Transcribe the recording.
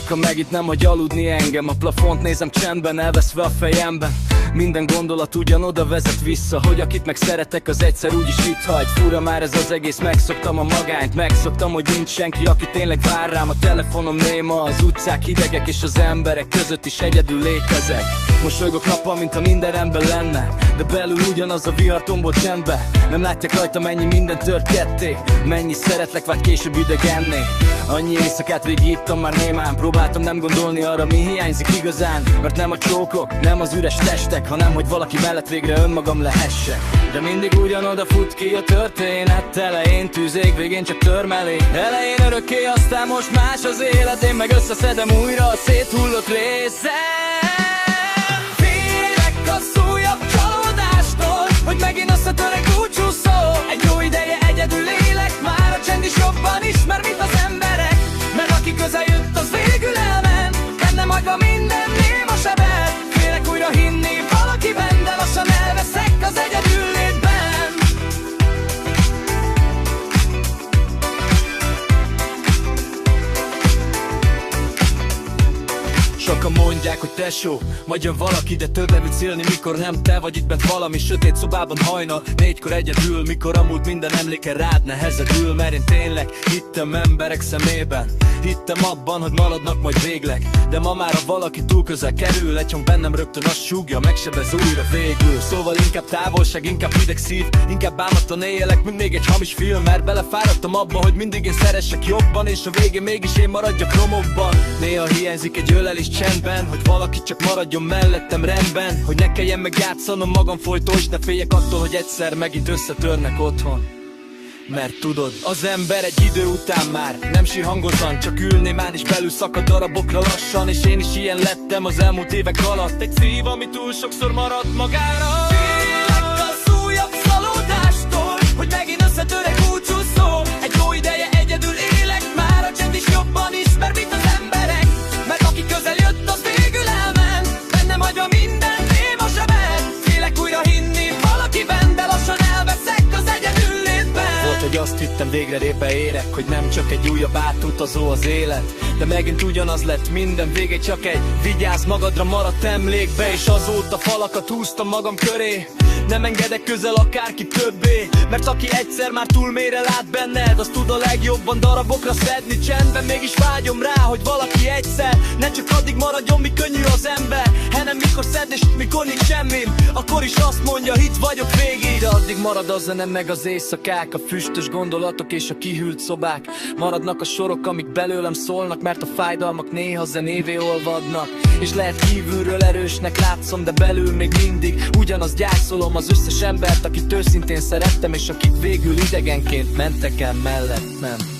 éjszaka meg itt nem hagy aludni engem. A plafont nézem csendben, elveszve a fejemben. Minden gondolat ugyanoda vezet vissza, hogy akit meg szeretek, az egyszer úgyis itt hagy. Fura már ez az egész, megszoktam a magányt, megszoktam, hogy nincs senki, aki tényleg vár rám. A telefonom néma, az utcák hidegek, és az emberek között is egyedül létezek. Mosolygok nappal, mint ha minden rendben lenne, de belül ugyanaz a vihar tombol csendbe. Nem látják rajta, mennyi minden tört ketté, mennyi szeretlek vált később idegenné. Annyi éjszakát végig ittam már némán, próbáltam nem gondolni arra, mi hiányzik igazán. Mert nem a csókok, nem az üres testek, hanem hogy valaki mellett végre önmagam lehessek. De mindig ugyanoda fut ki a történet, elején tűzég, végén csak törmelék. Elején örökké, aztán most más az élet, én meg összeszedem újra a széthullott részem. Félek az újabb csalódástól, hogy megint összetörek búcsúszó. Egy jó ideje egyedül élek, már a csend is jobban ismer, mint az emberek. Mert aki közel jött, az végül elment, bennem hagyva minden néma sebet. Félek újra hinni valakiben, de lassan elveszek az egyedül létben. Sokan mondják, hogy tesó, majd jön valaki, de többet ütsz élni, mikor nem te vagy itt bent valami sötét szobában hajnal 4-kor egyedül, mikor amúgy minden emléke rád nehezedül. Mert én tényleg hittem emberek szemében, hittem abban, hogy maradnak majd végleg. De ma már, ha valaki túl közel kerül, egy hang bennem rögtön azt súgja, megsebez újra végül. Szóval inkább távolság, inkább hideg szív, inkább bámatlan éjjelek, mint még egy hamis film. Mert belefáradtam abba, hogy mindig én szeressek jobban, és a végén mégis én maradjak romokban. Néha hiányzik egy ölelés csendben, hogy valaki csak maradjon mellettem rendben, hogy ne kelljen megjátszanom magam folyton, és ne féljek attól, hogy egyszer megint összetörnek otthon. Mert tudod, az ember egy idő után már nem sír hangosan, csak ül némán és belül szakad darabokra lassan. És én is ilyen lettem az elmúlt évek alatt, egy szív, ami túl sokszor maradt magára. Félek az újabb szalódástól, hogy megint összetörek búcsúszó. Egy jó ideje egyedül élek, már a csend is jobban ismer, mint az emberek. Mert aki közel jött, az végül elment, bennem hagyva minden néma sebet. Félek újra hinni valakiben, de lassan elveszek az egyedül létben. Volt, hogy azt hittem, végre rébe érek, hogy nem csak egy újabb átutazó az élet, de megint ugyanaz lett minden, vége csak egy vigyázz magadra maradt emlékbe. És azóta falakat húztam magam köré, nem engedek közel akárki többé. Mert aki egyszer már túl mélyre lát benned, az tud a legjobban darabokra szedni csendben. Mégis vágyom rá, hogy valaki egyszer ne csak addig maradjon, mi könnyű az ember, hanem mikor szed és mikor nincs semmim, akkor is azt mondja, itt vagyok végig. De addig marad a zene meg az éjszakák, a füstös gondolatok és a kihűlt szobák. Maradnak a sorok, amik belőlem szólnak, mert a fájdalmak néha zenévé olvadnak. És lehet kívülről erősnek látszom, de belül még mindig ugyanaz gyászolom az összes embert, akit őszintén szerettem, és akik végül idegenként mentek el mellettem.